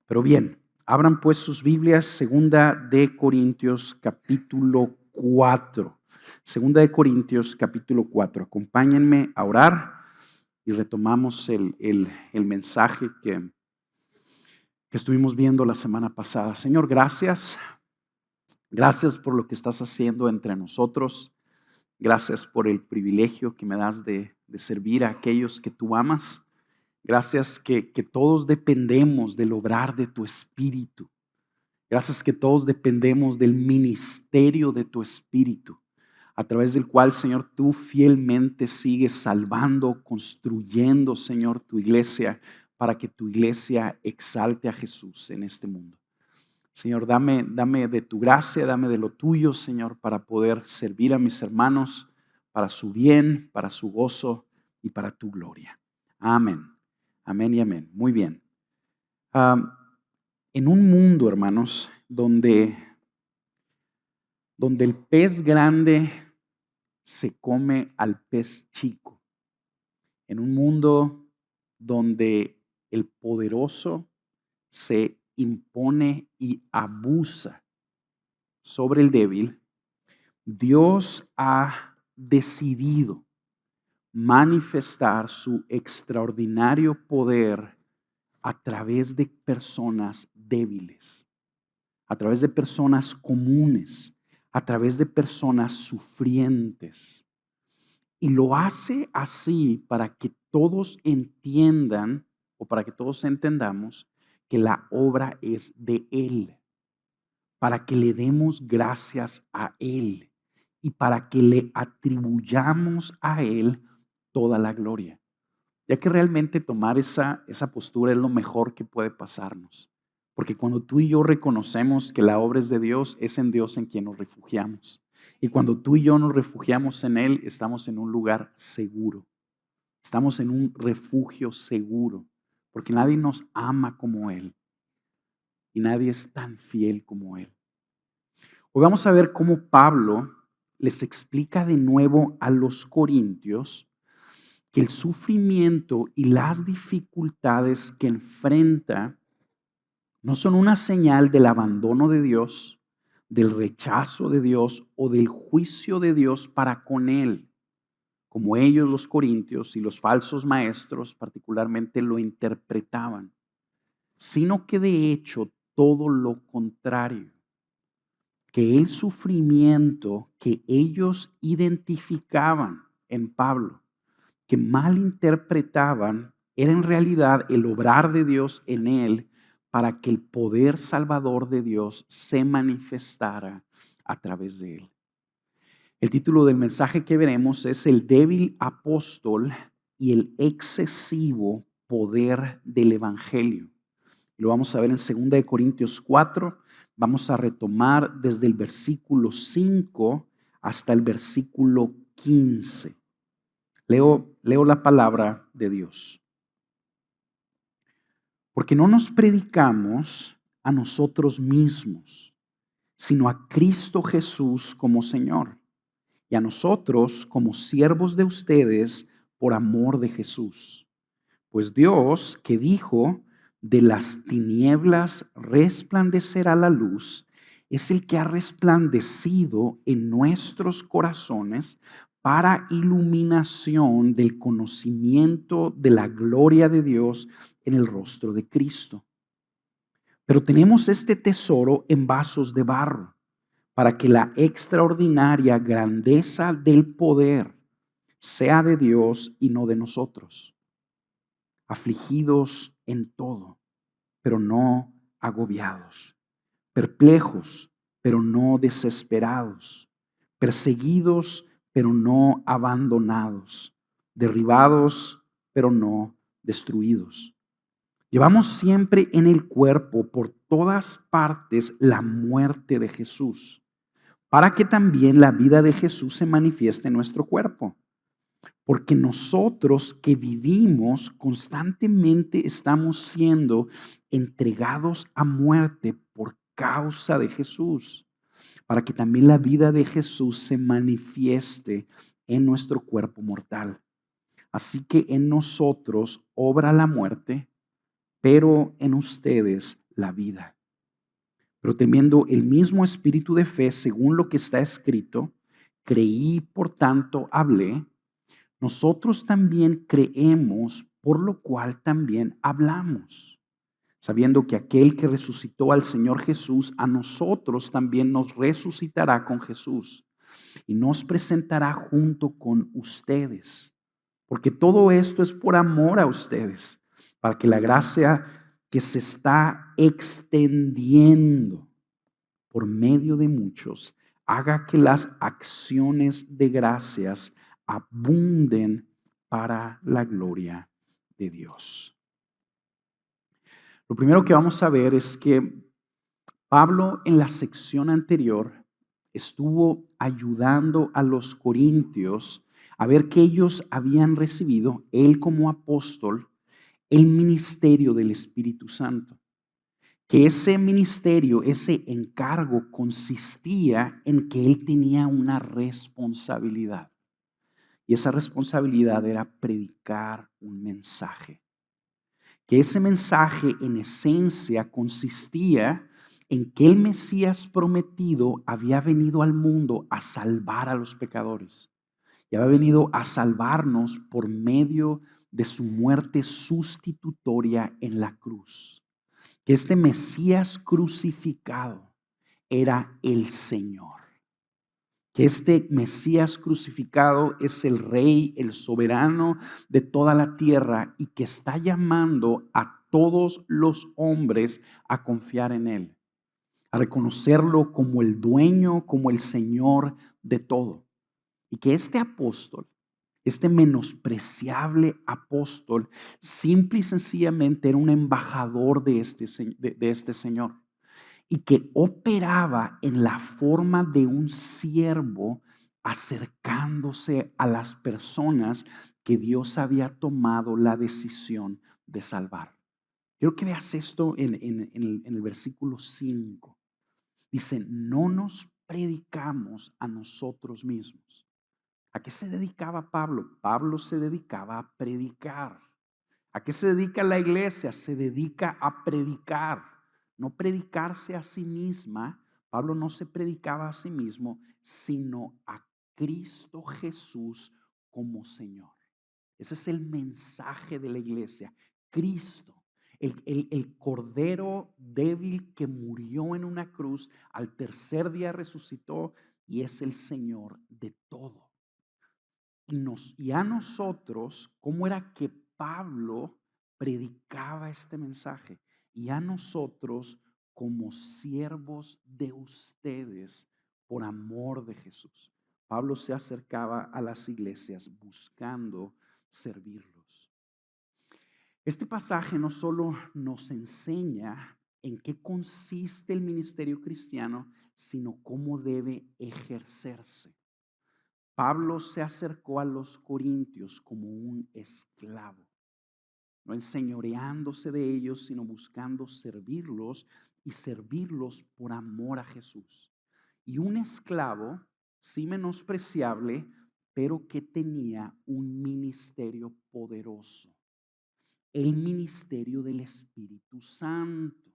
Pero bien, abran pues sus Biblias, Segunda de Corintios capítulo 4. Segunda de Corintios capítulo 4. Acompáñenme a orar y retomamos el mensaje que estuvimos viendo la semana pasada. Señor, gracias. Gracias por lo que estás haciendo entre nosotros. Gracias por el privilegio que me das de servir a aquellos que tú amas. Gracias que todos dependemos del obrar de tu Espíritu. Gracias que todos dependemos del ministerio de tu Espíritu, a través del cual, Señor, tú fielmente sigues salvando, construyendo, Señor, tu iglesia, para que tu iglesia exalte a Jesús en este mundo. Señor, dame de tu gracia, dame de lo tuyo, Señor, para poder servir a mis hermanos, para su bien, para su gozo y para tu gloria. Amén. Amén y amén. Muy bien. En un mundo, hermanos, donde el pez grande se come al pez chico, en un mundo donde el poderoso se impone y abusa sobre el débil, Dios ha decidido manifestar su extraordinario poder a través de personas débiles, a través de personas comunes, a través de personas sufrientes. Y lo hace así para que todos entiendan, o para que todos entendamos, que la obra es de Él, para que le demos gracias a Él y para que le atribuyamos a Él toda la gloria. Ya que realmente tomar esa postura es lo mejor que puede pasarnos. Porque cuando tú y yo reconocemos que la obra es de Dios, es en Dios en quien nos refugiamos. Y cuando tú y yo nos refugiamos en Él, estamos en un lugar seguro. Estamos en un refugio seguro. Porque nadie nos ama como Él. Y nadie es tan fiel como Él. Hoy vamos a ver cómo Pablo les explica de nuevo a los corintios que el sufrimiento y las dificultades que enfrenta no son una señal del abandono de Dios, del rechazo de Dios o del juicio de Dios para con él, como ellos los corintios y los falsos maestros particularmente lo interpretaban, sino que de hecho todo lo contrario, que el sufrimiento que ellos identificaban en Pablo, que malinterpretaban, era en realidad el obrar de Dios en él para que el poder salvador de Dios se manifestara a través de él. El título del mensaje que veremos es El débil apóstol y el excesivo poder del evangelio. Lo vamos a ver en 2 Corintios 4. Vamos a retomar desde el versículo 5 hasta el versículo 15. Leo la palabra de Dios. Porque no nos predicamos a nosotros mismos, sino a Cristo Jesús como Señor, y a nosotros como siervos de ustedes por amor de Jesús. Pues Dios, que dijo, de las tinieblas resplandecerá la luz, es el que ha resplandecido en nuestros corazones para iluminación del conocimiento de la gloria de Dios en el rostro de Cristo. Pero tenemos este tesoro en vasos de barro, para que la extraordinaria grandeza del poder sea de Dios y no de nosotros. Afligidos en todo, pero no agobiados, perplejos, pero no desesperados, perseguidos, pero no abandonados, derribados, pero no destruidos. Llevamos siempre en el cuerpo por todas partes la muerte de Jesús, para que también la vida de Jesús se manifieste en nuestro cuerpo. Porque nosotros que vivimos constantemente estamos siendo entregados a muerte por causa de Jesús, para que también la vida de Jesús se manifieste en nuestro cuerpo mortal. Así que en nosotros obra la muerte, pero en ustedes la vida. Pero teniendo el mismo espíritu de fe, según lo que está escrito, creí, por tanto hablé. Nosotros también creemos, por lo cual también hablamos, sabiendo que aquel que resucitó al Señor Jesús, a nosotros también nos resucitará con Jesús y nos presentará junto con ustedes. Porque todo esto es por amor a ustedes, para que la gracia que se está extendiendo por medio de muchos haga que las acciones de gracias abunden para la gloria de Dios. Lo primero que vamos a ver es que Pablo en la sección anterior estuvo ayudando a los corintios a ver que ellos habían recibido, él como apóstol, el ministerio del Espíritu Santo. Que ese ministerio, ese encargo consistía en que él tenía una responsabilidad. Y esa responsabilidad era predicar un mensaje. Que ese mensaje en esencia consistía en que el Mesías prometido había venido al mundo a salvar a los pecadores. Y había venido a salvarnos por medio de su muerte sustitutoria en la cruz. Que este Mesías crucificado era el Señor. Que este Mesías crucificado es el Rey, el soberano de toda la tierra y que está llamando a todos los hombres a confiar en Él, a reconocerlo como el dueño, como el Señor de todo. Y que este apóstol, este menospreciable apóstol, simple y sencillamente era un embajador de este Señor y que operaba en la forma de un siervo acercándose a las personas que Dios había tomado la decisión de salvar. Quiero que veas esto en el versículo 5. Dice, no nos predicamos a nosotros mismos. ¿A qué se dedicaba Pablo? Pablo se dedicaba a predicar. ¿A qué se dedica la iglesia? Se dedica a predicar, no predicarse a sí misma. Pablo no se predicaba a sí mismo, sino a Cristo Jesús como Señor. Ese es el mensaje de la iglesia. Cristo, el cordero débil que murió en una cruz, al tercer día resucitó y es el Señor de todo. Y a nosotros, ¿cómo era que Pablo predicaba este mensaje? Y a nosotros como siervos de ustedes por amor de Jesús. Pablo se acercaba a las iglesias buscando servirlos. Este pasaje no solo nos enseña en qué consiste el ministerio cristiano, sino cómo debe ejercerse. Pablo se acercó a los corintios como un esclavo, no enseñoreándose de ellos, sino buscando servirlos y servirlos por amor a Jesús. Y un esclavo, sí menospreciable, pero que tenía un ministerio poderoso, el ministerio del Espíritu Santo,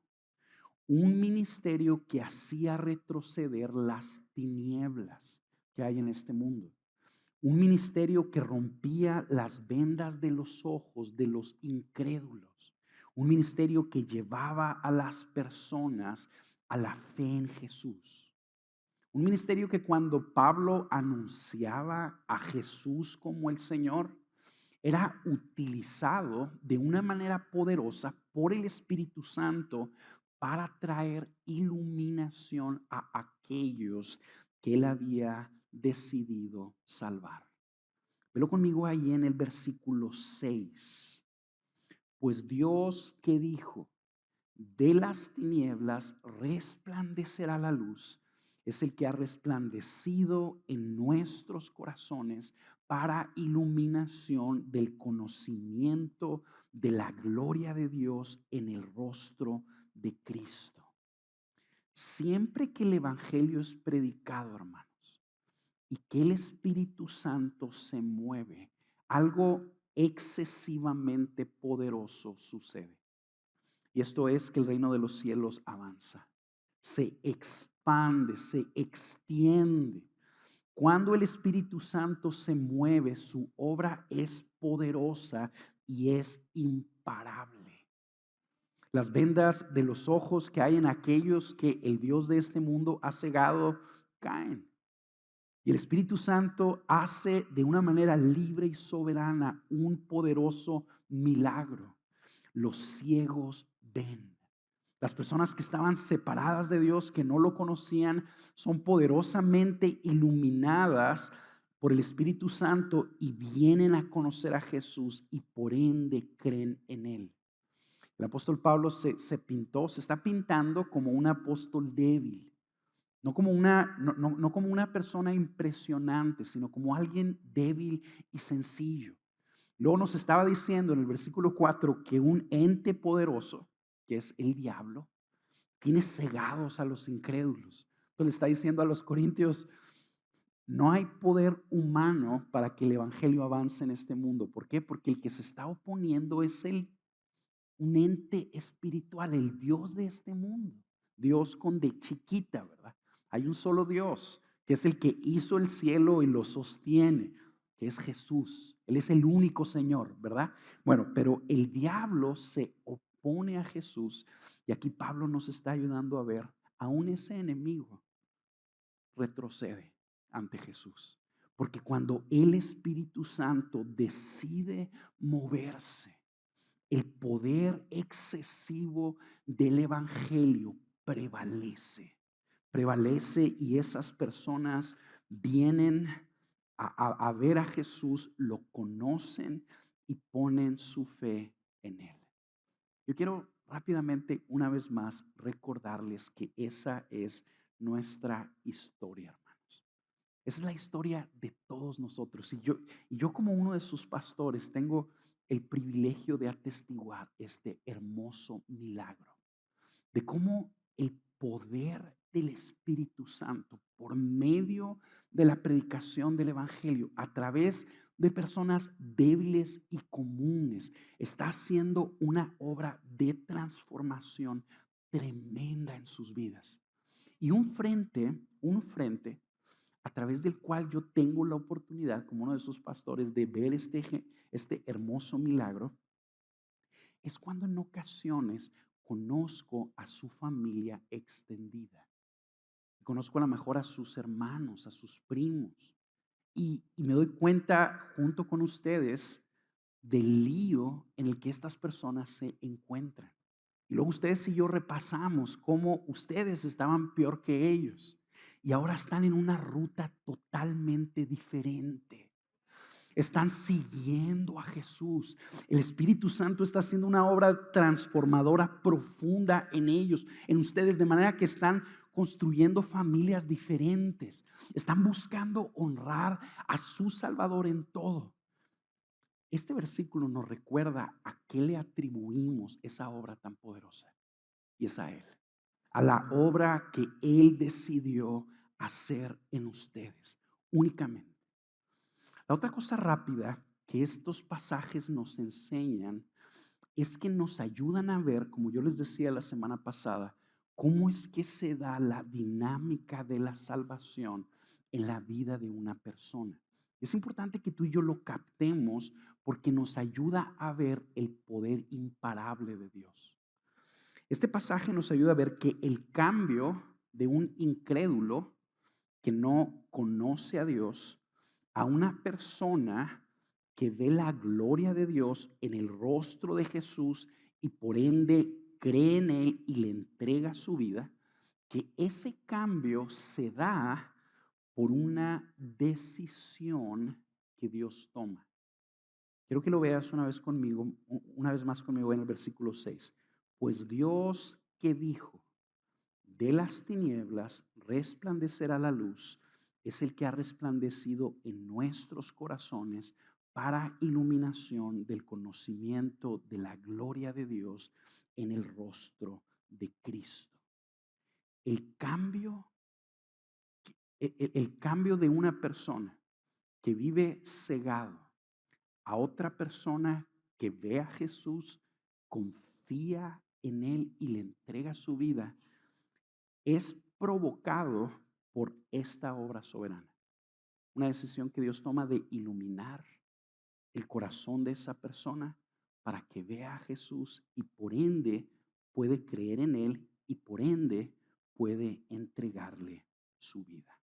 un ministerio que hacía retroceder las tinieblas que hay en este mundo. Un ministerio que rompía las vendas de los ojos de los incrédulos. Un ministerio que llevaba a las personas a la fe en Jesús. Un ministerio que cuando Pablo anunciaba a Jesús como el Señor, era utilizado de una manera poderosa por el Espíritu Santo para traer iluminación a aquellos que él había decidido salvar. Velo conmigo ahí en el versículo 6. Pues Dios que dijo, de las tinieblas resplandecerá la luz, es el que ha resplandecido en nuestros corazones para iluminación del conocimiento de la gloria de Dios en el rostro de Cristo. Siempre que el evangelio es predicado, hermanos, y que el Espíritu Santo se mueve, algo excesivamente poderoso sucede. Y esto es que el reino de los cielos avanza, se expande, se extiende. Cuando el Espíritu Santo se mueve, su obra es poderosa y es imparable. Las vendas de los ojos que hay en aquellos que el Dios de este mundo ha cegado caen. Y el Espíritu Santo hace de una manera libre y soberana un poderoso milagro. Los ciegos ven. Las personas que estaban separadas de Dios, que no lo conocían, son poderosamente iluminadas por el Espíritu Santo y vienen a conocer a Jesús y por ende creen en Él. El apóstol Pablo se está pintando como un apóstol débil. No como una persona impresionante, sino como alguien débil y sencillo. Luego nos estaba diciendo en el versículo 4 que un ente poderoso, que es el diablo, tiene cegados a los incrédulos. Entonces le está diciendo a los corintios, no hay poder humano para que el evangelio avance en este mundo. ¿Por qué? Porque el que se está oponiendo es un ente espiritual, el Dios de este mundo. Dios con D chiquita, ¿verdad? Hay un solo Dios, que es el que hizo el cielo y lo sostiene, que es Jesús. Él es el único Señor, ¿verdad? Bueno, pero el diablo se opone a Jesús y aquí Pablo nos está ayudando a ver, aún ese enemigo retrocede ante Jesús. Porque cuando el Espíritu Santo decide moverse, el poder excesivo del evangelio prevalece y esas personas vienen a ver a Jesús, lo conocen y ponen su fe en Él. Yo quiero rápidamente una vez más recordarles que esa es nuestra historia, hermanos. Esa es la historia de todos nosotros. Y yo como uno de sus pastores tengo el privilegio de atestiguar este hermoso milagro, de cómo el poder del Espíritu Santo por medio de la predicación del Evangelio a través de personas débiles y comunes está haciendo una obra de transformación tremenda en sus vidas. Y un frente a través del cual yo tengo la oportunidad como uno de sus pastores de ver este hermoso milagro, es cuando en ocasiones conozco a su familia extendida. Conozco a lo mejor a sus hermanos, a sus primos. Y me doy cuenta junto con ustedes del lío en el que estas personas se encuentran. Y luego ustedes y yo repasamos cómo ustedes estaban peor que ellos. Y ahora están en una ruta totalmente diferente. Están siguiendo a Jesús. El Espíritu Santo está haciendo una obra transformadora profunda en ellos, en ustedes, de manera que están construyendo familias diferentes. Están buscando honrar a su Salvador en todo. Este versículo nos recuerda a qué le atribuimos esa obra tan poderosa. Y es a Él. A la obra que Él decidió hacer en ustedes, únicamente. La otra cosa rápida que estos pasajes nos enseñan es que nos ayudan a ver, como yo les decía la semana pasada, cómo es que se da la dinámica de la salvación en la vida de una persona. Es importante que tú y yo lo captemos porque nos ayuda a ver el poder imparable de Dios. Este pasaje nos ayuda a ver que el cambio de un incrédulo que no conoce a Dios a una persona que ve la gloria de Dios en el rostro de Jesús y por ende cree en Él y le entrega su vida, que ese cambio se da por una decisión que Dios toma. Quiero que lo veas una vez más conmigo en el versículo 6. Pues Dios que dijo, de las tinieblas resplandecerá la luz, es el que ha resplandecido en nuestros corazones para iluminación del conocimiento de la gloria de Dios en el rostro de Cristo. El cambio, el cambio de una persona que vive cegado a otra persona que ve a Jesús, confía en Él y le entrega su vida, es provocado por esta obra soberana. Una decisión que Dios toma de iluminar el corazón de esa persona para que vea a Jesús y por ende puede creer en Él y por ende puede entregarle su vida.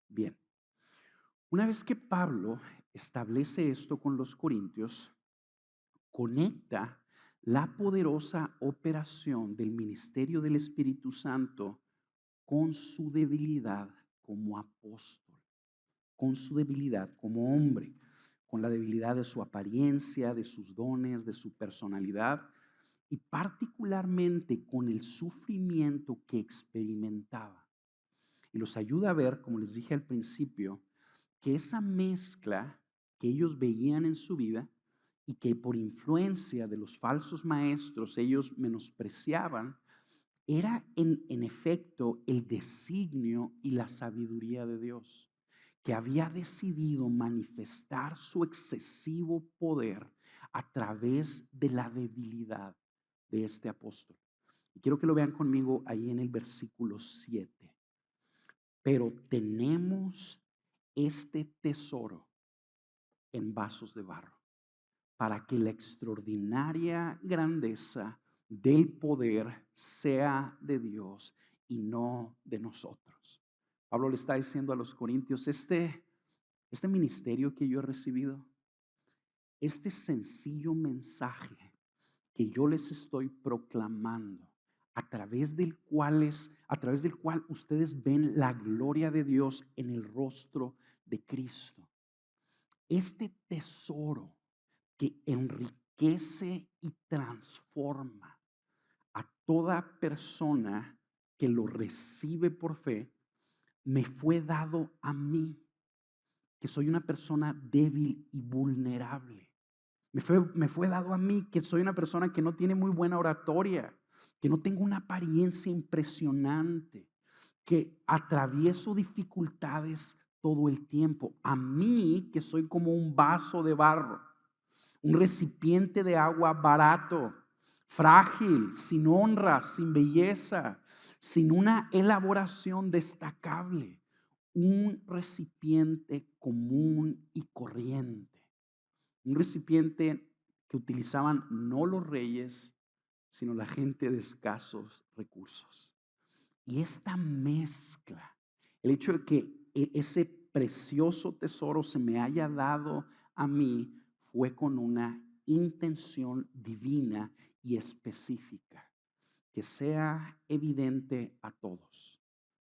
Bien, una vez que Pablo establece esto con los corintios, conecta la poderosa operación del ministerio del Espíritu Santo con su debilidad como apóstol, con su debilidad como hombre, con la debilidad de su apariencia, de sus dones, de su personalidad y particularmente con el sufrimiento que experimentaba. Y los ayuda a ver, como les dije al principio, que esa mezcla que ellos veían en su vida y que por influencia de los falsos maestros ellos menospreciaban, era en efecto el designio y la sabiduría de Dios, que había decidido manifestar su excesivo poder a través de la debilidad de este apóstol. Y quiero que lo vean conmigo ahí en el versículo 7. Pero tenemos este tesoro en vasos de barro, para que la extraordinaria grandeza del poder sea de Dios y no de nosotros. Pablo le está diciendo a los corintios, este ministerio que yo he recibido, este sencillo mensaje que yo les estoy proclamando, a través del cual ustedes ven la gloria de Dios en el rostro de Cristo. Este tesoro que enriquece y transforma a toda persona que lo recibe por fe, me fue dado a mí, que soy una persona débil y vulnerable. Me fue dado a mí, que soy una persona que no tiene muy buena oratoria, que no tengo una apariencia impresionante, que atravieso dificultades todo el tiempo. A mí, que soy como un vaso de barro, un recipiente de agua barato, frágil, sin honra, sin belleza, sin una elaboración destacable, un recipiente común y corriente. Un recipiente que utilizaban no los reyes, sino la gente de escasos recursos. Y esta mezcla, el hecho de que ese precioso tesoro se me haya dado a mí, fue con una intención divina y específica. Que sea evidente a todos.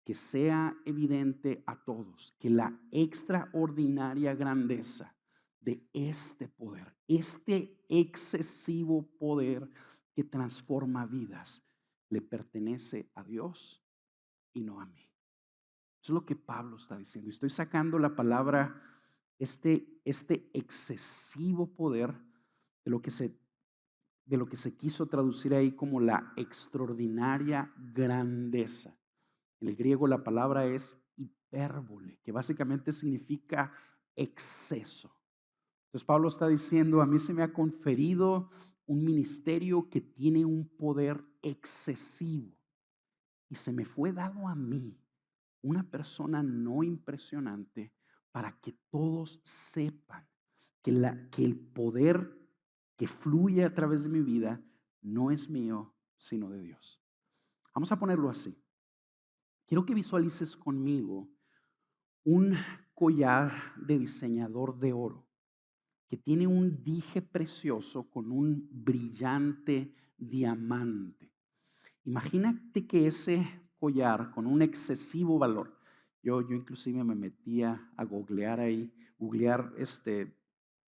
Que sea evidente a todos que la extraordinaria grandeza de este poder, este excesivo poder que transforma vidas, le pertenece a Dios y no a mí. Eso es lo que Pablo está diciendo. Estoy sacando la palabra, este excesivo poder de lo que se quiso traducir ahí como la extraordinaria grandeza. En el griego la palabra es hipérbole, que básicamente significa exceso. Entonces Pablo está diciendo, a mí se me ha conferido un ministerio que tiene un poder excesivo y se me fue dado a mí, una persona no impresionante, para que todos sepan que el poder que fluye a través de mi vida no es mío, sino de Dios. Vamos a ponerlo así. Quiero que visualices conmigo un collar de diseñador de oro que tiene un dije precioso con un brillante diamante. Imagínate que ese collar con un excesivo valor, yo inclusive me metía a googlear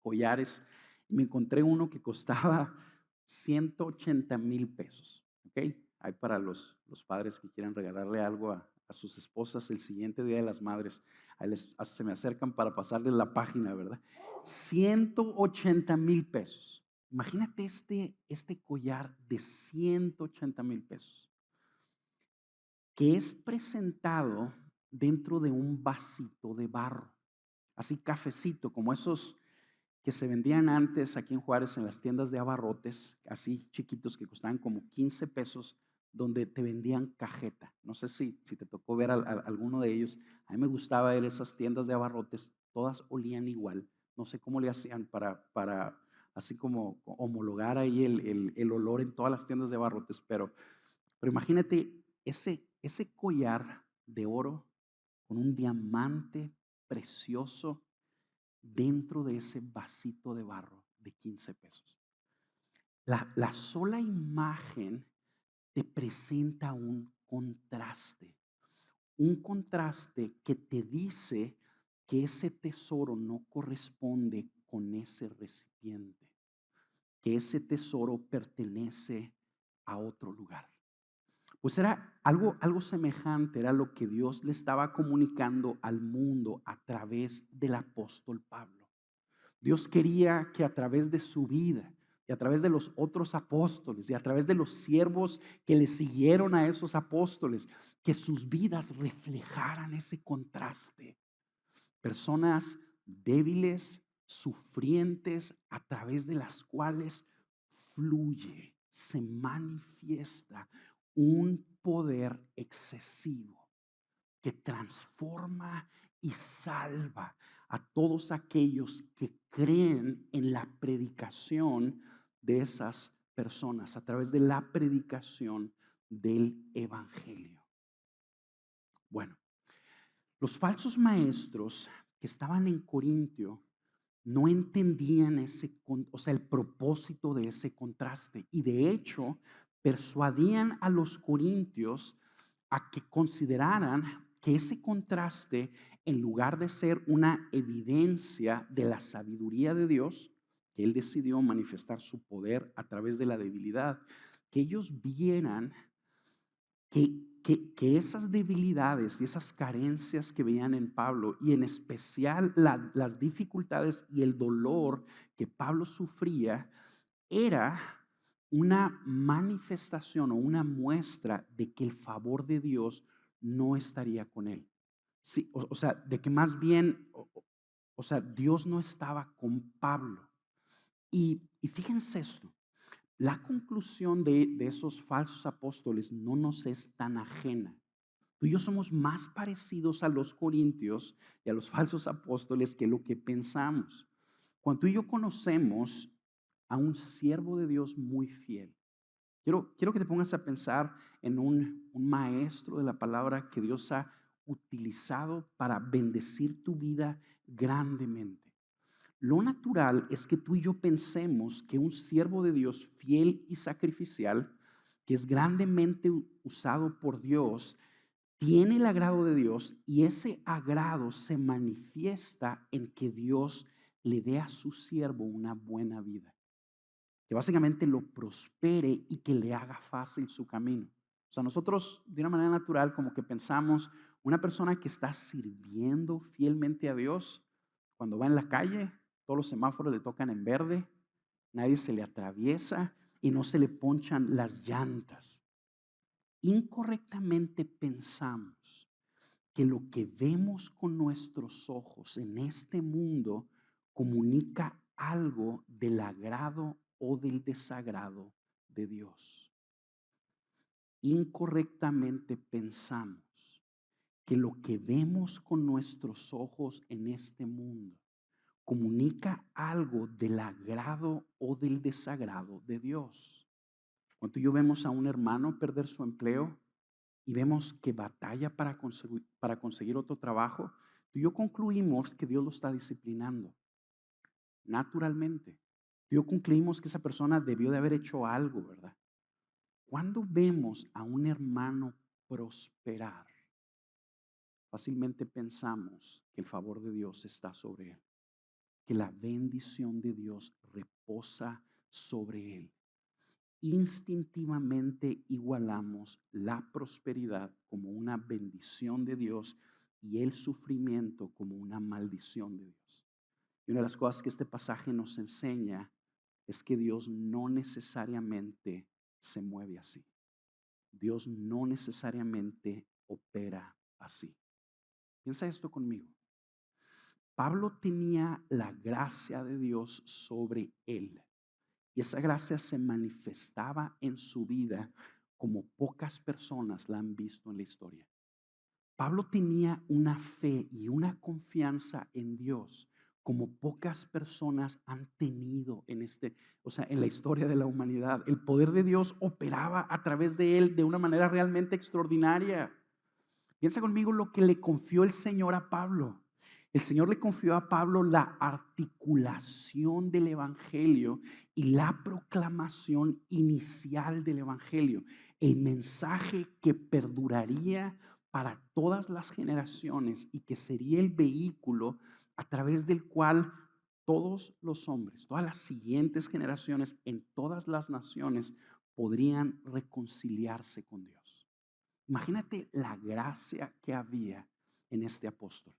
collares y me encontré uno que costaba 180,000 pesos. ¿Ok? Hay para los padres que quieran regalarle algo a sus esposas el siguiente Día de las Madres. Ahí se me acercan para pasarles la página, ¿verdad? 180,000 pesos. Imagínate este collar de 180,000 pesos, que es presentado dentro de un vasito de barro, así cafecito, como esos que se vendían antes aquí en Juárez en las tiendas de abarrotes, así chiquitos que costaban como 15 pesos, donde te vendían cajeta. No sé si te tocó ver alguno de ellos. A mí me gustaba ver esas tiendas de abarrotes, todas olían igual. No sé cómo le hacían para así como homologar ahí el olor en todas las tiendas de abarrotes, pero imagínate ese collar de oro con un diamante precioso dentro de ese vasito de barro de 15 pesos. La sola imagen te presenta un contraste que te dice que ese tesoro no corresponde con ese recipiente, que ese tesoro pertenece a otro lugar. Pues era algo semejante, era lo que Dios le estaba comunicando al mundo a través del apóstol Pablo. Dios quería que a través de su vida y a través de los otros apóstoles y a través de los siervos que le siguieron a esos apóstoles, que sus vidas reflejaran ese contraste. Personas débiles, sufrientes, a través de las cuales fluye, se manifiesta un poder excesivo que transforma y salva a todos aquellos que creen en la predicación de esas personas, a través de la predicación del Evangelio. Bueno, los falsos maestros que estaban en Corintio no entendían el propósito de ese contraste, y de hecho persuadían a los corintios a que consideraran que ese contraste, en lugar de ser una evidencia de la sabiduría de Dios, que Él decidió manifestar su poder a través de la debilidad, que ellos vieran que esas debilidades y esas carencias que veían en Pablo, y en especial las dificultades y el dolor que Pablo sufría, era una manifestación o una muestra de que el favor de Dios no estaría con él. Sí, o sea, de que más bien, o sea, Dios no estaba con Pablo. Y fíjense esto. La conclusión de esos falsos apóstoles no nos es tan ajena. Tú y yo somos más parecidos a los corintios y a los falsos apóstoles que lo que pensamos. Cuando tú y yo conocemos a un siervo de Dios muy fiel, quiero que te pongas a pensar en un maestro de la palabra que Dios ha utilizado para bendecir tu vida grandemente. Lo natural es que tú y yo pensemos que un siervo de Dios fiel y sacrificial, que es grandemente usado por Dios, tiene el agrado de Dios, y ese agrado se manifiesta en que Dios le dé a su siervo una buena vida, que básicamente lo prospere y que le haga fácil su camino. O sea, nosotros de una manera natural como que pensamos, una persona que está sirviendo fielmente a Dios, cuando va en la calle, todos los semáforos le tocan en verde, nadie se le atraviesa y no se le ponchan las llantas. Incorrectamente pensamos que lo que vemos con nuestros ojos en este mundo comunica algo del agrado o del desagrado de Dios. Incorrectamente pensamos que lo que vemos con nuestros ojos en este mundo comunica algo del agrado o del desagrado de Dios. Cuando tú y yo vemos a un hermano perder su empleo y vemos que batalla para conseguir otro trabajo, tú y yo concluimos que Dios lo está disciplinando naturalmente. Tú y yo concluimos que esa persona debió de haber hecho algo, ¿verdad? Cuando vemos a un hermano prosperar, fácilmente pensamos que el favor de Dios está sobre él, que la bendición de Dios reposa sobre él. Instintivamente igualamos la prosperidad como una bendición de Dios y el sufrimiento como una maldición de Dios. Y una de las cosas que este pasaje nos enseña es que Dios no necesariamente se mueve así. Dios no necesariamente opera así. Piensa esto conmigo. Pablo tenía la gracia de Dios sobre él. Y esa gracia se manifestaba en su vida como pocas personas la han visto en la historia. Pablo tenía una fe y una confianza en Dios como pocas personas han tenido en la historia de la humanidad. El poder de Dios operaba a través de él de una manera realmente extraordinaria. Piensa conmigo lo que le confió el Señor a Pablo. El Señor le confió a Pablo la articulación del Evangelio y la proclamación inicial del Evangelio. El mensaje que perduraría para todas las generaciones y que sería el vehículo a través del cual todos los hombres, todas las siguientes generaciones en todas las naciones podrían reconciliarse con Dios. Imagínate la gracia que había en este apóstol.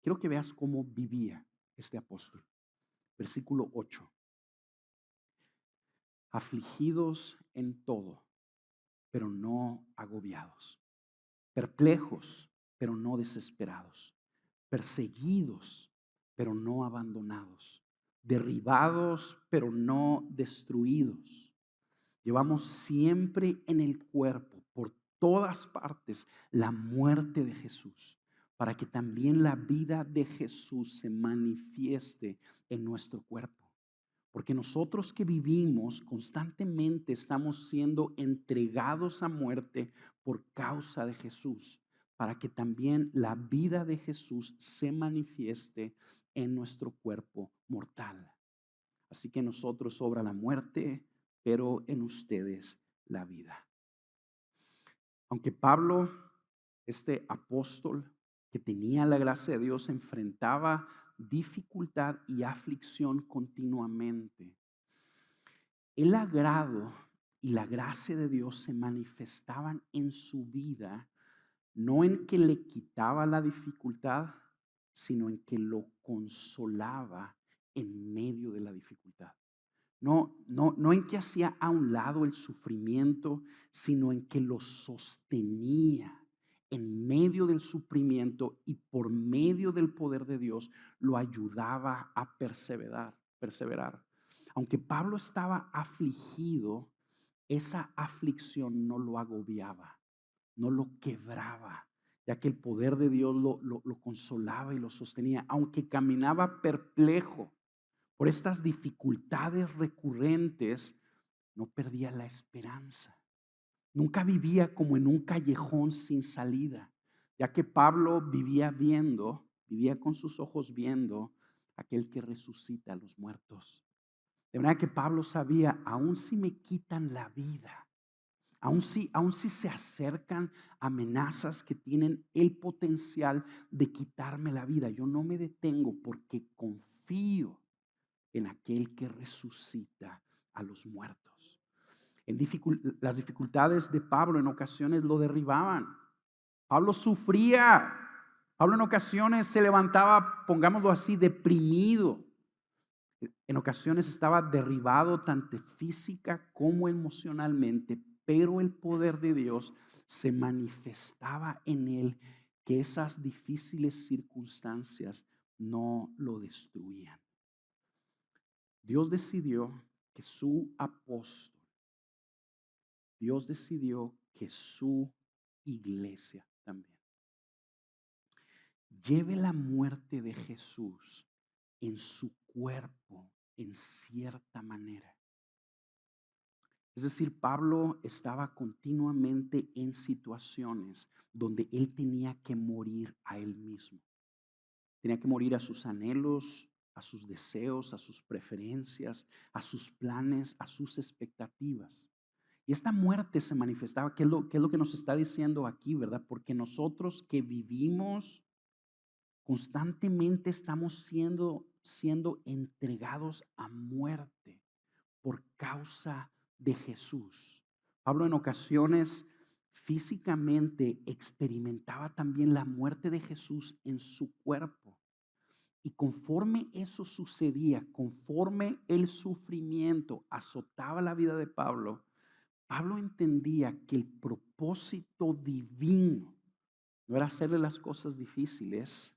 Quiero que veas cómo vivía este apóstol. Versículo 8. Afligidos en todo, pero no agobiados. Perplejos, pero no desesperados. Perseguidos, pero no abandonados. Derribados, pero no destruidos. Llevamos siempre en el cuerpo, por todas partes, la muerte de Jesús, para que también la vida de Jesús se manifieste en nuestro cuerpo. Porque nosotros que vivimos constantemente estamos siendo entregados a muerte por causa de Jesús, para que también la vida de Jesús se manifieste en nuestro cuerpo mortal. Así que en nosotros sobra la muerte, pero en ustedes la vida. Aunque Pablo, este apóstol que tenía la gracia de Dios, enfrentaba dificultad y aflicción continuamente, el agrado y la gracia de Dios se manifestaban en su vida, no en que le quitaba la dificultad, sino en que lo consolaba en medio de la dificultad. No en que hacía a un lado el sufrimiento, sino en que lo sostenía en medio del sufrimiento y por medio del poder de Dios lo ayudaba a perseverar. Aunque Pablo estaba afligido, esa aflicción no lo agobiaba, no lo quebraba, ya que el poder de Dios lo consolaba y lo sostenía, aunque caminaba perplejo por estas dificultades recurrentes, no perdía la esperanza. Nunca vivía como en un callejón sin salida, ya que Pablo vivía con sus ojos viendo a aquel que resucita a los muertos. De manera que Pablo sabía, aun si me quitan la vida, aun si se acercan amenazas que tienen el potencial de quitarme la vida, yo no me detengo porque confío en aquel que resucita a los muertos. Las dificultades de Pablo en ocasiones lo derribaban. Pablo sufría. Pablo en ocasiones se levantaba, pongámoslo así, deprimido. En ocasiones estaba derribado tanto física como emocionalmente, pero el poder de Dios se manifestaba en él, que esas difíciles circunstancias no lo destruían. Dios decidió que su apóstol, Dios decidió que su iglesia también lleve la muerte de Jesús en su cuerpo en cierta manera. Es decir, Pablo estaba continuamente en situaciones donde él tenía que morir a él mismo. Tenía que morir a sus anhelos, a sus deseos, a sus preferencias, a sus planes, a sus expectativas. Y esta muerte se manifestaba, ¿qué es lo que nos está diciendo aquí, verdad? Porque nosotros que vivimos constantemente estamos siendo entregados a muerte por causa de Jesús. Pablo en ocasiones físicamente experimentaba también la muerte de Jesús en su cuerpo. Y conforme eso sucedía, conforme el sufrimiento azotaba la vida de Pablo, Pablo entendía que el propósito divino no era hacerle las cosas difíciles,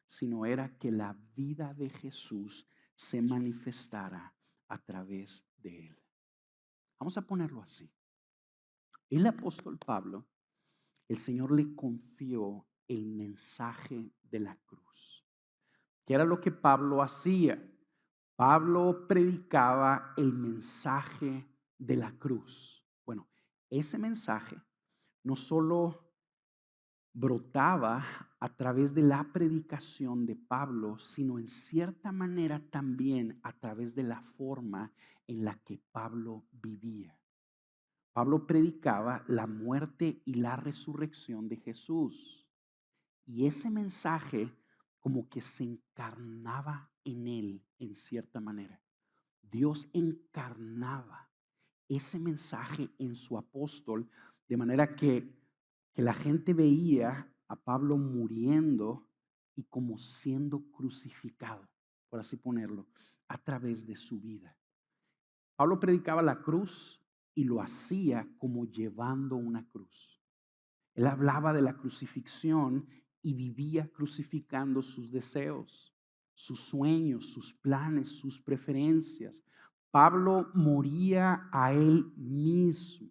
sino era que la vida de Jesús se manifestara a través de él. Vamos a ponerlo así. El apóstol Pablo, el Señor le confió el mensaje de la cruz. ¿Qué era lo que Pablo hacía? Pablo predicaba el mensaje de la cruz. Bueno, ese mensaje no solo brotaba a través de la predicación de Pablo, sino en cierta manera también a través de la forma en la que Pablo vivía. Pablo predicaba la muerte y la resurrección de Jesús. Y ese mensaje como que se encarnaba en él en cierta manera. Dios encarnaba ese mensaje en su apóstol, de manera que la gente veía a Pablo muriendo y como siendo crucificado, por así ponerlo, a través de su vida. Pablo predicaba la cruz y lo hacía como llevando una cruz. Él hablaba de la crucifixión y vivía crucificando sus deseos, sus sueños, sus planes, sus preferencias. Pablo moría a él mismo.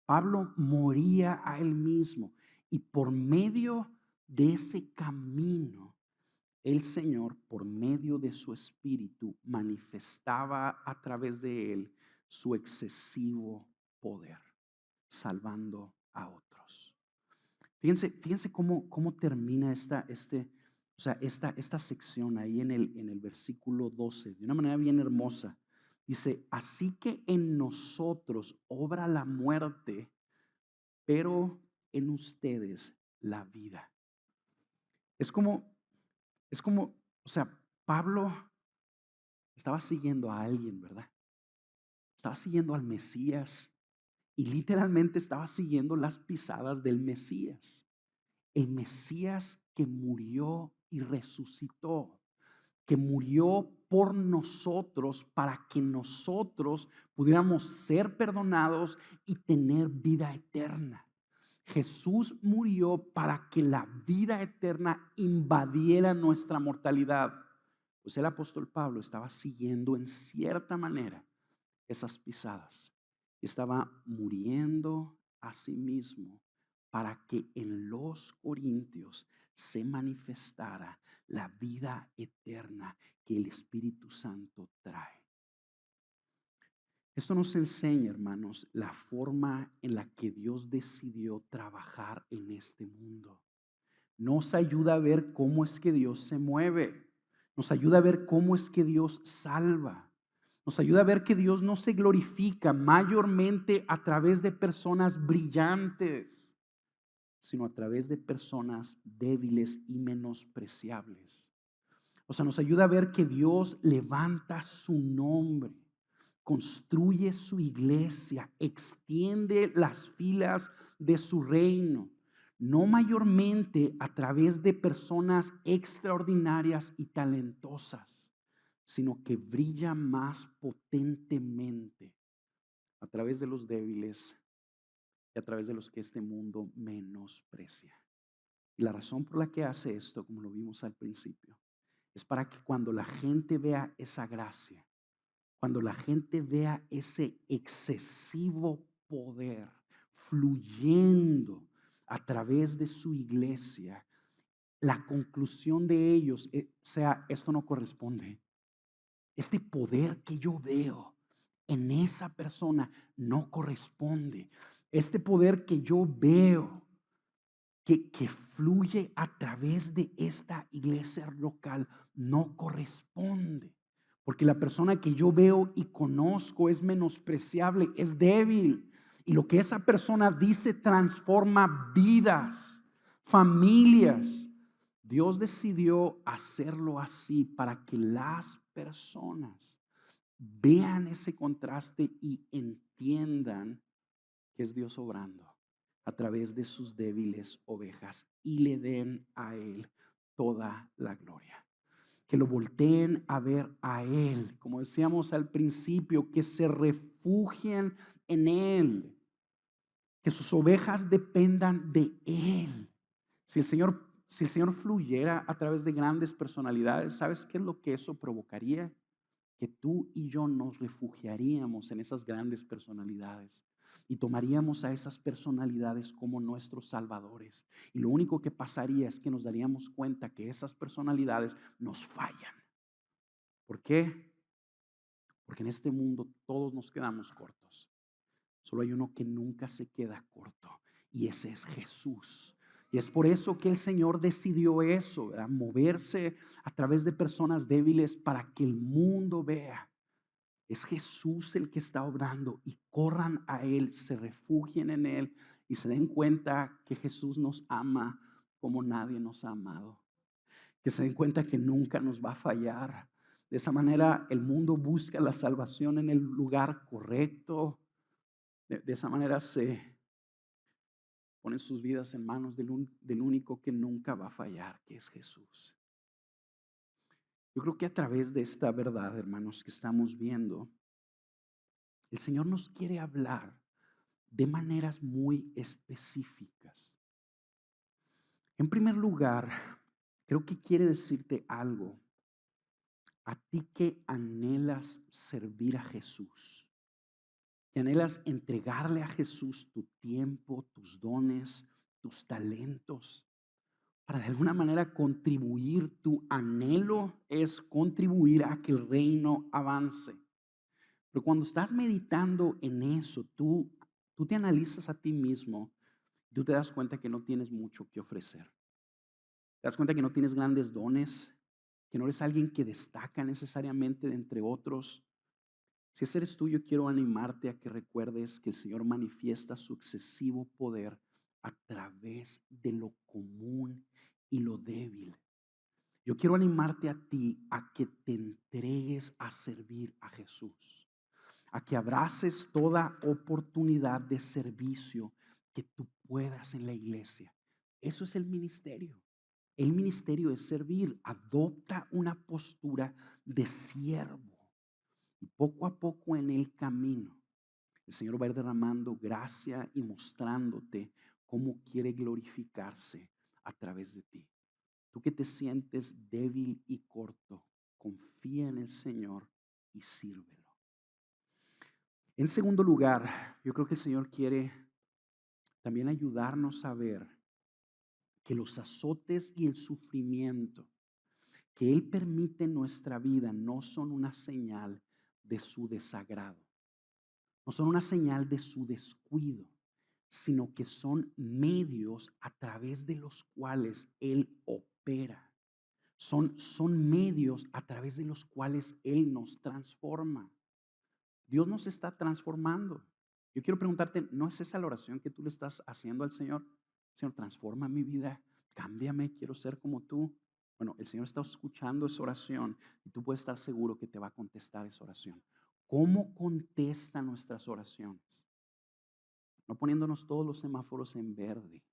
Pablo moría a él mismo. Y por medio de ese camino, el Señor, por medio de su Espíritu, manifestaba a través de él su excesivo poder, salvando a otros. Fíjense cómo termina esta sección ahí en el versículo 12, de una manera bien hermosa. Dice, así que en nosotros obra la muerte, pero en ustedes la vida. Es como, Pablo estaba siguiendo a alguien, ¿verdad? Estaba siguiendo al Mesías y literalmente estaba siguiendo las pisadas del Mesías. El Mesías que murió y resucitó, que murió por nosotros para que nosotros pudiéramos ser perdonados y tener vida eterna. Jesús murió para que la vida eterna invadiera nuestra mortalidad. Pues el apóstol Pablo estaba siguiendo en cierta manera esas pisadas. Estaba muriendo a sí mismo para que en los corintios se manifestara la vida eterna que el Espíritu Santo trae. Esto nos enseña, hermanos, la forma en la que Dios decidió trabajar en este mundo. Nos ayuda a ver cómo es que Dios se mueve. Nos ayuda a ver cómo es que Dios salva. Nos ayuda a ver que Dios no se glorifica mayormente a través de personas brillantes, sino a través de personas débiles y menospreciables. O sea, nos ayuda a ver que Dios levanta su nombre, construye su iglesia, extiende las filas de su reino, no mayormente a través de personas extraordinarias y talentosas, sino que brilla más potentemente a través de los débiles y a través de los que este mundo menosprecia. Y la razón por la que hace esto, como lo vimos al principio, es para que cuando la gente vea esa gracia, cuando la gente vea ese excesivo poder fluyendo a través de su iglesia, la conclusión de ellos sea, esto no corresponde. Este poder que yo veo en esa persona no corresponde. Este poder que yo veo que fluye a través de esta iglesia local no corresponde. Porque la persona que yo veo y conozco es menospreciable, es débil. Y lo que esa persona dice transforma vidas, familias. Dios decidió hacerlo así para que las personas vean ese contraste y entiendan que es Dios obrando a través de sus débiles ovejas y le den a Él toda la gloria. Que lo volteen a ver a Él, como decíamos al principio, que se refugien en Él, que sus ovejas dependan de Él. Si el Señor si el Señor fluyera a través de grandes personalidades, ¿sabes qué es lo que eso provocaría? Que tú y yo nos refugiaríamos en esas grandes personalidades y tomaríamos a esas personalidades como nuestros salvadores. Y lo único que pasaría es que nos daríamos cuenta que esas personalidades nos fallan. ¿Por qué? Porque en este mundo todos nos quedamos cortos. Solo hay uno que nunca se queda corto y ese es Jesús. Y es por eso que el Señor decidió eso, ¿verdad? Moverse a través de personas débiles para que el mundo vea. Es Jesús el que está obrando y corran a Él, se refugien en Él y se den cuenta que Jesús nos ama como nadie nos ha amado. Que se den cuenta que nunca nos va a fallar. De esa manera el mundo busca la salvación en el lugar correcto. De esa manera se ponen sus vidas en manos del único que nunca va a fallar, que es Jesús. Yo creo que a través de esta verdad, hermanos, que estamos viendo, el Señor nos quiere hablar de maneras muy específicas. En primer lugar, creo que quiere decirte algo a ti que anhelas servir a Jesús, que anhelas entregarle a Jesús tu tiempo, tus dones, tus talentos, para de alguna manera contribuir. Tu anhelo es contribuir a que el reino avance. Pero cuando estás meditando en eso, tú te analizas a ti mismo, tú te das cuenta que no tienes mucho que ofrecer. Te das cuenta que no tienes grandes dones, que no eres alguien que destaca necesariamente de entre otros. Si ese eres tú, yo quiero animarte a que recuerdes que el Señor manifiesta su excesivo poder a través de lo común y lo débil. Yo quiero animarte a ti a que te entregues a servir a Jesús, a que abraces toda oportunidad de servicio que tú puedas en la iglesia. Eso es el ministerio. El ministerio es servir. Adopta una postura de siervo. Y poco a poco en el camino, el Señor va a ir derramando gracia y mostrándote cómo quiere glorificarse a través de ti. Tú que te sientes débil y corto, confía en el Señor y sírvelo. En segundo lugar, yo creo que el Señor quiere también ayudarnos a ver que los azotes y el sufrimiento que Él permite en nuestra vida no son una señal de su desagrado, no son una señal de su descuido, sino que son medios a través de los cuales Él opera. Son medios a través de los cuales Él nos transforma. Dios nos está transformando. Yo quiero preguntarte, ¿no es esa la oración que tú le estás haciendo al Señor? Señor, transforma mi vida, cámbiame, quiero ser como tú. Bueno, el Señor está escuchando esa oración y tú puedes estar seguro que te va a contestar esa oración. ¿Cómo contesta nuestras oraciones? No poniéndonos todos los semáforos en verde,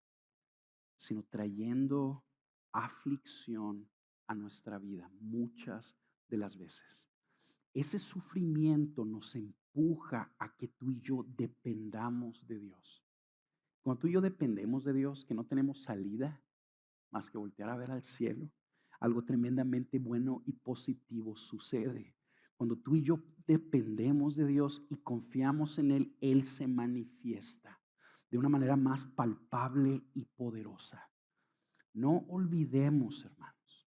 sino trayendo aflicción a nuestra vida muchas de las veces. Ese sufrimiento nos empuja a que tú y yo dependamos de Dios. Cuando tú y yo dependemos de Dios, que no tenemos salida más que voltear a ver al cielo, algo tremendamente bueno y positivo sucede. Cuando tú y yo dependemos de Dios y confiamos en Él, Él se manifiesta de una manera más palpable y poderosa. No olvidemos, hermanos,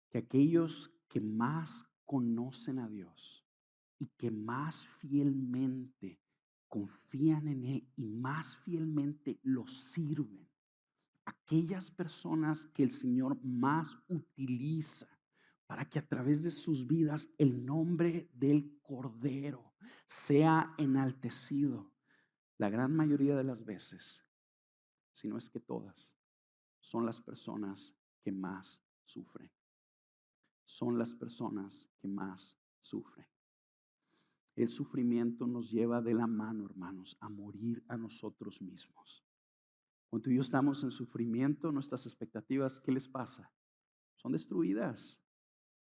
que aquellos que más conocen a Dios y que más fielmente confían en Él y más fielmente lo sirven, aquellas personas que el Señor más utiliza para que a través de sus vidas el nombre del Cordero sea enaltecido, la gran mayoría de las veces, si no es que todas, son las personas que más sufren. Son las personas que más sufren. El sufrimiento nos lleva de la mano, hermanos, a morir a nosotros mismos. Cuando tú y yo estamos en sufrimiento, nuestras expectativas, ¿qué les pasa? Son destruidas.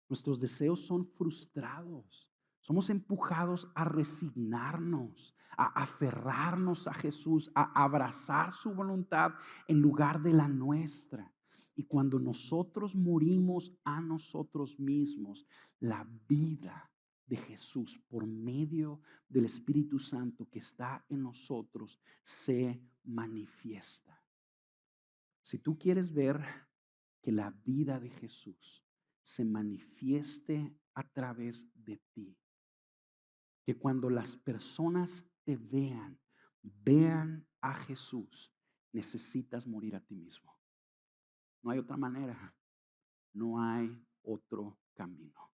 Nuestros deseos son frustrados. Somos empujados a resignarnos, a aferrarnos a Jesús, a abrazar su voluntad en lugar de la nuestra. Y cuando nosotros morimos a nosotros mismos, la vida de Jesús por medio del Espíritu Santo que está en nosotros se manifiesta. Si tú quieres ver que la vida de Jesús se manifieste a través de ti, que cuando las personas te vean a Jesús, necesitas morir a ti mismo. No hay otra manera, no hay otro camino.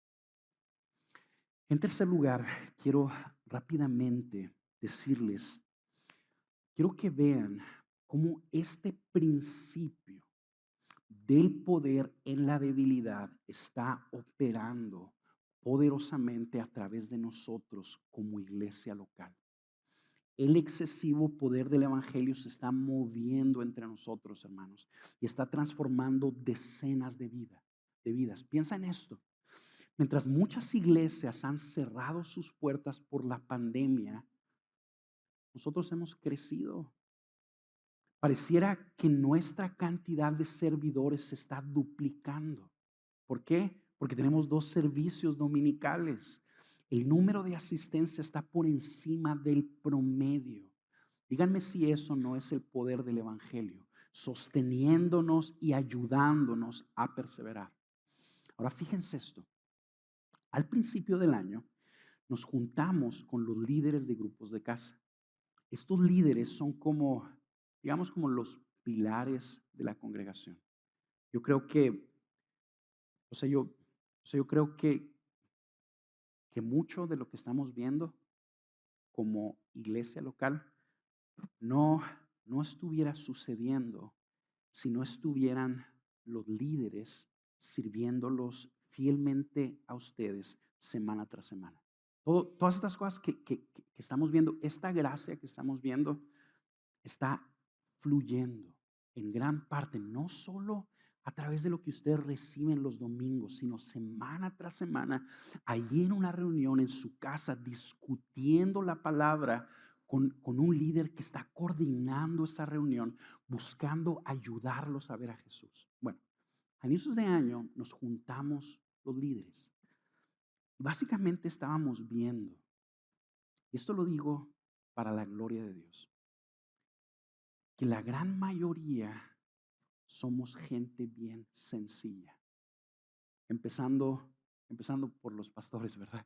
En tercer lugar, quiero rápidamente decirles, quiero que vean cómo este principio del poder en la debilidad está operando poderosamente a través de nosotros como iglesia local. El excesivo poder del evangelio se está moviendo entre nosotros, hermanos, y está transformando decenas de vidas. Piensa en esto. Mientras muchas iglesias han cerrado sus puertas por la pandemia, nosotros hemos crecido. Pareciera que nuestra cantidad de servidores se está duplicando. ¿Por qué? Porque tenemos 2 servicios dominicales. El número de asistencia está por encima del promedio. Díganme si eso no es el poder del evangelio, sosteniéndonos y ayudándonos a perseverar. Ahora fíjense esto. Al principio del año nos juntamos con los líderes de grupos de casa. Estos líderes son como, digamos, como los pilares de la congregación. Yo creo que, yo creo que mucho de lo que estamos viendo como iglesia local no estuviera sucediendo si no estuvieran los líderes sirviéndolos fielmente a ustedes semana tras semana. Todas estas cosas que estamos viendo, esta gracia que estamos viendo, está fluyendo en gran parte, no solo a través de lo que ustedes reciben los domingos, sino semana tras semana, allí en una reunión en su casa, discutiendo la palabra con un líder que está coordinando esa reunión, buscando ayudarlos a ver a Jesús. Bueno, a inicios de año nos juntamos los líderes. Básicamente estábamos viendo, y esto lo digo para la gloria de Dios, que la gran mayoría somos gente bien sencilla. Empezando por los pastores, ¿verdad?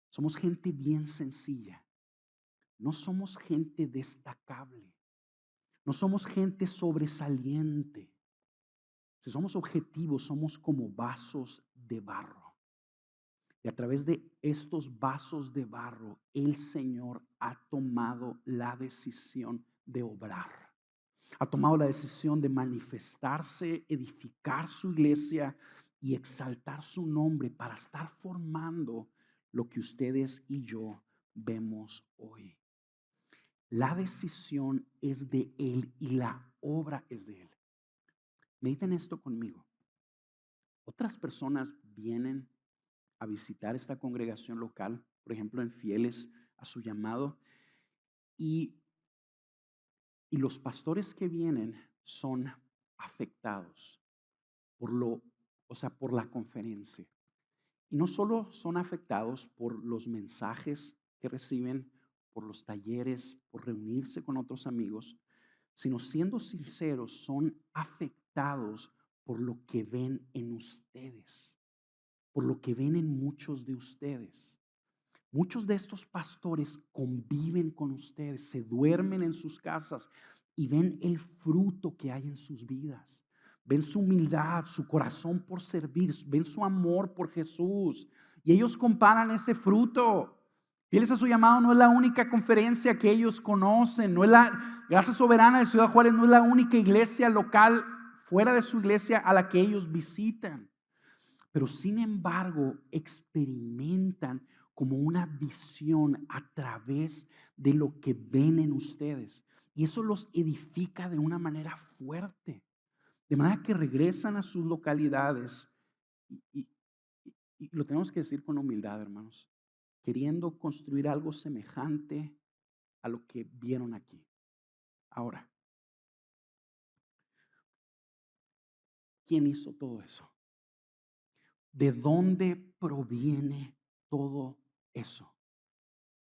Somos gente bien sencilla. No somos gente destacable. No somos gente sobresaliente. Si somos objetivos, somos como vasos de barro. Y a través de estos vasos de barro, el Señor ha tomado la decisión de obrar. Ha tomado la decisión de manifestarse, edificar su iglesia y exaltar su nombre para estar formando lo que ustedes y yo vemos hoy. La decisión es de Él y la obra es de Él. Mediten esto conmigo. Otras personas vienen a visitar esta congregación local, por ejemplo, en fieles a su llamado, y los pastores que vienen son afectados por la conferencia. Y no solo son afectados por los mensajes que reciben, por los talleres, por reunirse con otros amigos, sino siendo sinceros, son afectados por lo que ven en ustedes, por lo que ven en muchos de ustedes. Muchos de estos pastores conviven con ustedes, se duermen en sus casas y ven el fruto que hay en sus vidas. Ven su humildad, su corazón por servir, ven su amor por Jesús. Y ellos comparan ese fruto. Fieles a su llamado no es la única conferencia que ellos conocen. No es la Gracia Soberana de Ciudad Juárez, no es la única iglesia local fuera de su iglesia a la que ellos visitan. Pero sin embargo experimentan como una visión a través de lo que ven en ustedes. Y eso los edifica de una manera fuerte. De manera que regresan a sus localidades y lo tenemos que decir con humildad, hermanos, queriendo construir algo semejante a lo que vieron aquí. Ahora, ¿quién hizo todo eso? ¿De dónde proviene todo eso?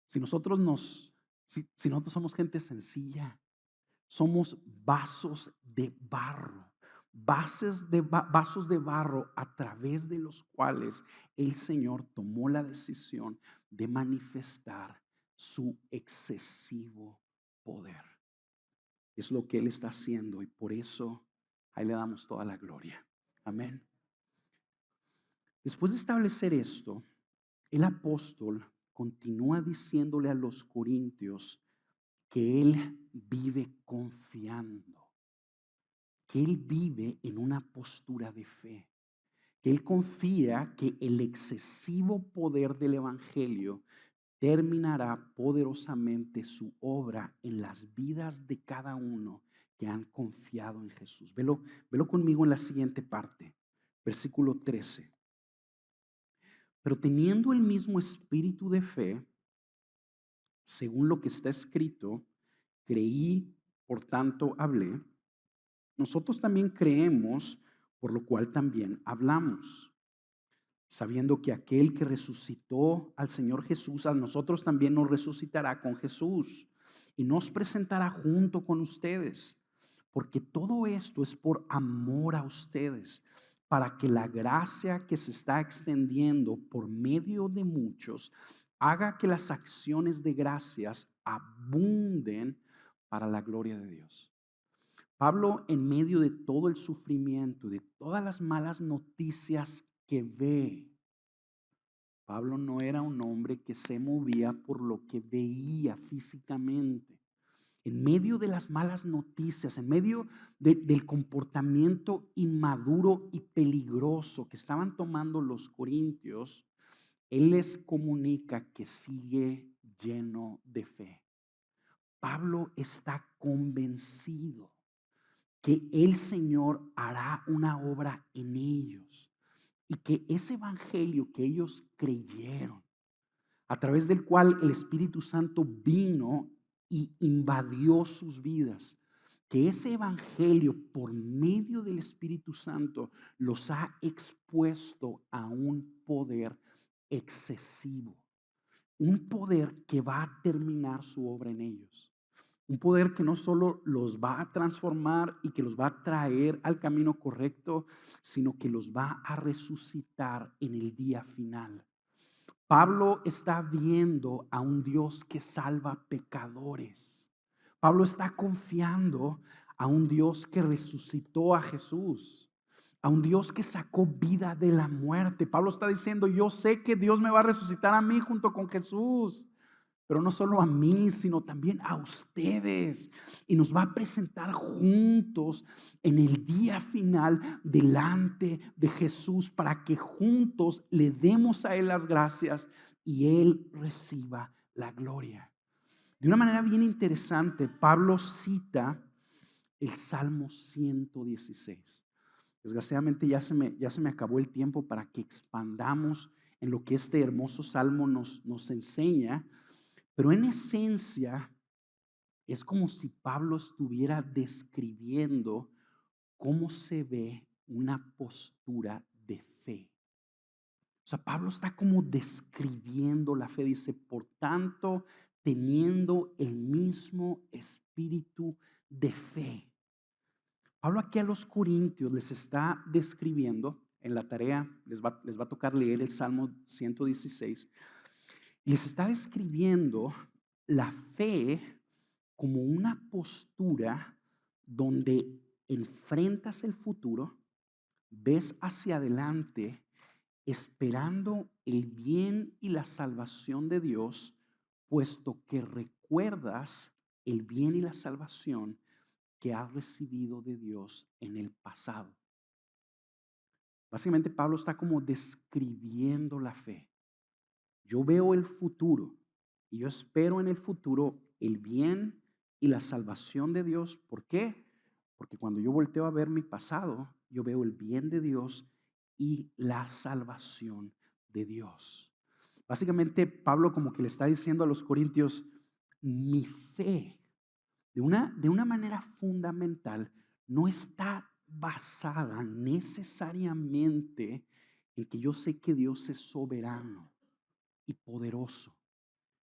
Si nosotros si nosotros somos gente sencilla, somos vasos de barro, vasos de barro a través de los cuales el Señor tomó la decisión de manifestar su excesivo poder. Es lo que Él está haciendo y por eso ahí le damos toda la gloria. Amén. Después de establecer esto, el apóstol continúa diciéndole a los corintios que él vive confiando, que él vive en una postura de fe, que él confía que el excesivo poder del evangelio terminará poderosamente su obra en las vidas de cada uno que han confiado en Jesús. Velo conmigo en la siguiente parte, versículo 13. Pero teniendo el mismo espíritu de fe, según lo que está escrito, creí, por tanto hablé. Nosotros también creemos, por lo cual también hablamos, sabiendo que aquel que resucitó al Señor Jesús, a nosotros también nos resucitará con Jesús y nos presentará junto con ustedes, porque todo esto es por amor a ustedes, para que la gracia que se está extendiendo por medio de muchos haga que las acciones de gracias abunden para la gloria de Dios. Pablo, en medio de todo el sufrimiento, de todas las malas noticias que ve, Pablo no era un hombre que se movía por lo que veía físicamente. En medio de las malas noticias, en medio del comportamiento inmaduro y peligroso que estaban tomando los corintios, él les comunica que sigue lleno de fe. Pablo está convencido que el Señor hará una obra en ellos y que ese evangelio que ellos creyeron, a través del cual el Espíritu Santo vino y invadió sus vidas, que ese evangelio por medio del Espíritu Santo los ha expuesto a un poder excesivo, un poder que va a terminar su obra en ellos. Un poder que no solo los va a transformar y que los va a traer al camino correcto, sino que los va a resucitar en el día final. Pablo está viendo a un Dios que salva pecadores. Pablo está confiando a un Dios que resucitó a Jesús, a un Dios que sacó vida de la muerte. Pablo está diciendo, yo sé que Dios me va a resucitar a mí junto con Jesús. Pero no solo a mí, sino también a ustedes. Y nos va a presentar juntos en el día final delante de Jesús para que juntos le demos a Él las gracias y Él reciba la gloria. De una manera bien interesante, Pablo cita el Salmo 116. Desgraciadamente ya se me acabó el tiempo para que expandamos en lo que este hermoso salmo nos enseña. Pero en esencia es como si Pablo estuviera describiendo cómo se ve una postura de fe. O sea, Pablo está como describiendo la fe. Dice, por tanto, teniendo el mismo espíritu de fe. Pablo aquí a los corintios les está describiendo, en la tarea les va a tocar leer el Salmo 116, les está describiendo la fe como una postura donde enfrentas el futuro, ves hacia adelante, esperando el bien y la salvación de Dios, puesto que recuerdas el bien y la salvación que has recibido de Dios en el pasado. Básicamente Pablo está como describiendo la fe. Yo veo el futuro y yo espero en el futuro el bien y la salvación de Dios. ¿Por qué? Porque cuando yo volteo a ver mi pasado, yo veo el bien de Dios y la salvación de Dios. Básicamente Pablo como que le está diciendo a los corintios, mi fe de una manera fundamental no está basada necesariamente en que yo sé que Dios es soberano y poderoso,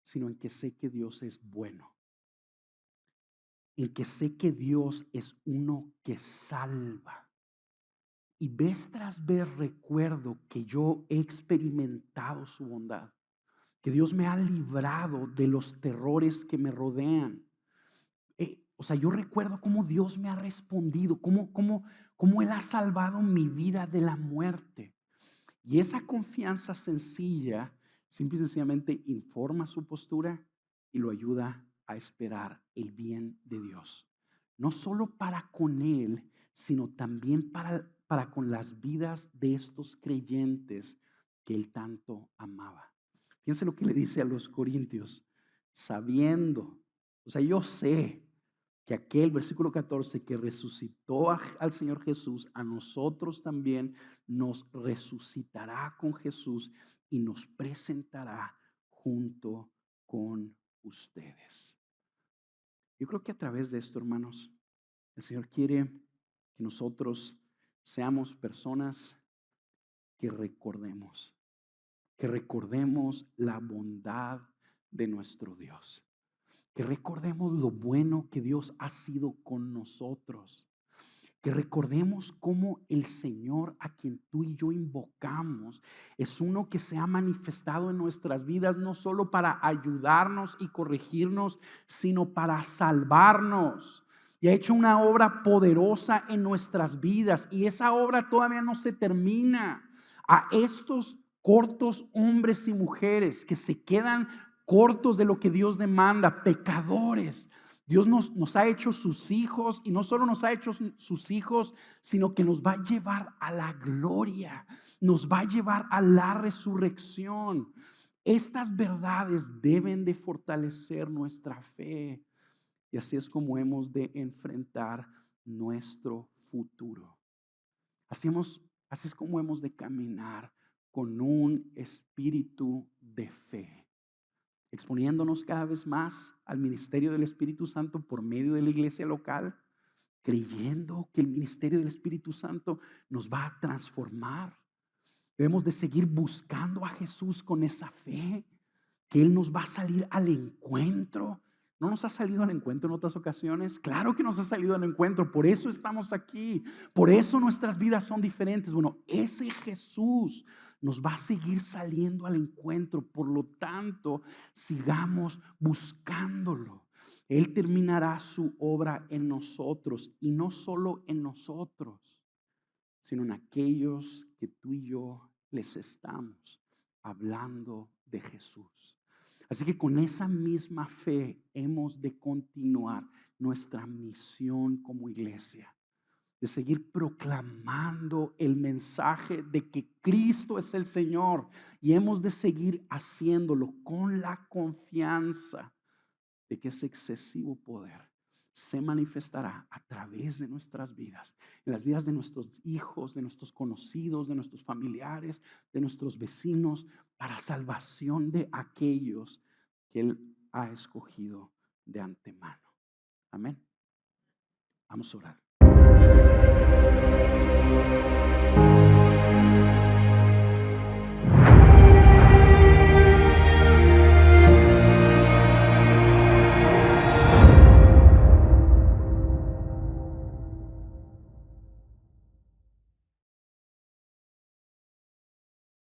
sino en que sé que Dios es bueno, en que sé que Dios es uno que salva. Y vez tras vez recuerdo que yo he experimentado su bondad, que Dios me ha librado de los terrores que me rodean. O sea, yo recuerdo cómo Dios me ha respondido, cómo Él ha salvado mi vida de la muerte. Y esa confianza sencilla, simple y sencillamente informa su postura y lo ayuda a esperar el bien de Dios. No solo para con Él, sino también para con las vidas de estos creyentes que Él tanto amaba. Fíjense lo que le dice a los corintios, sabiendo, o sea, yo sé que aquel versículo 14 que resucitó al Señor Jesús, a nosotros también nos resucitará con Jesús y nos presentará junto con ustedes. Yo creo que a través de esto, hermanos, el Señor quiere que nosotros seamos personas que recordemos la bondad de nuestro Dios. Que recordemos lo bueno que Dios ha sido con nosotros. Que recordemos cómo el Señor a quien tú y yo invocamos es uno que se ha manifestado en nuestras vidas no solo para ayudarnos y corregirnos, sino para salvarnos. Y ha hecho una obra poderosa en nuestras vidas y esa obra todavía no se termina. A estos cortos hombres y mujeres que se quedan cortos de lo que Dios demanda, pecadores, Dios nos ha hecho sus hijos y no solo nos ha hecho sus hijos, sino que nos va a llevar a la gloria, nos va a llevar a la resurrección. Estas verdades deben de fortalecer nuestra fe y así es como hemos de enfrentar nuestro futuro. Así es como hemos de caminar con un espíritu de fe, exponiéndonos cada vez más al ministerio del Espíritu Santo por medio de la iglesia local, creyendo que el ministerio del Espíritu Santo nos va a transformar. Debemos de seguir buscando a Jesús con esa fe, que Él nos va a salir al encuentro. ¿No nos ha salido al encuentro en otras ocasiones? Claro que nos ha salido al encuentro, por eso estamos aquí, por eso nuestras vidas son diferentes. Bueno, ese Jesús nos va a seguir saliendo al encuentro, por lo tanto, sigamos buscándolo. Él terminará su obra en nosotros y no solo en nosotros, sino en aquellos que tú y yo les estamos hablando de Jesús. Así que con esa misma fe hemos de continuar nuestra misión como iglesia, de seguir proclamando el mensaje de que Cristo es el Señor y hemos de seguir haciéndolo con la confianza de que ese excesivo poder se manifestará a través de nuestras vidas, en las vidas de nuestros hijos, de nuestros conocidos, de nuestros familiares, de nuestros vecinos, para salvación de aquellos que Él ha escogido de antemano. Amén. Vamos a orar.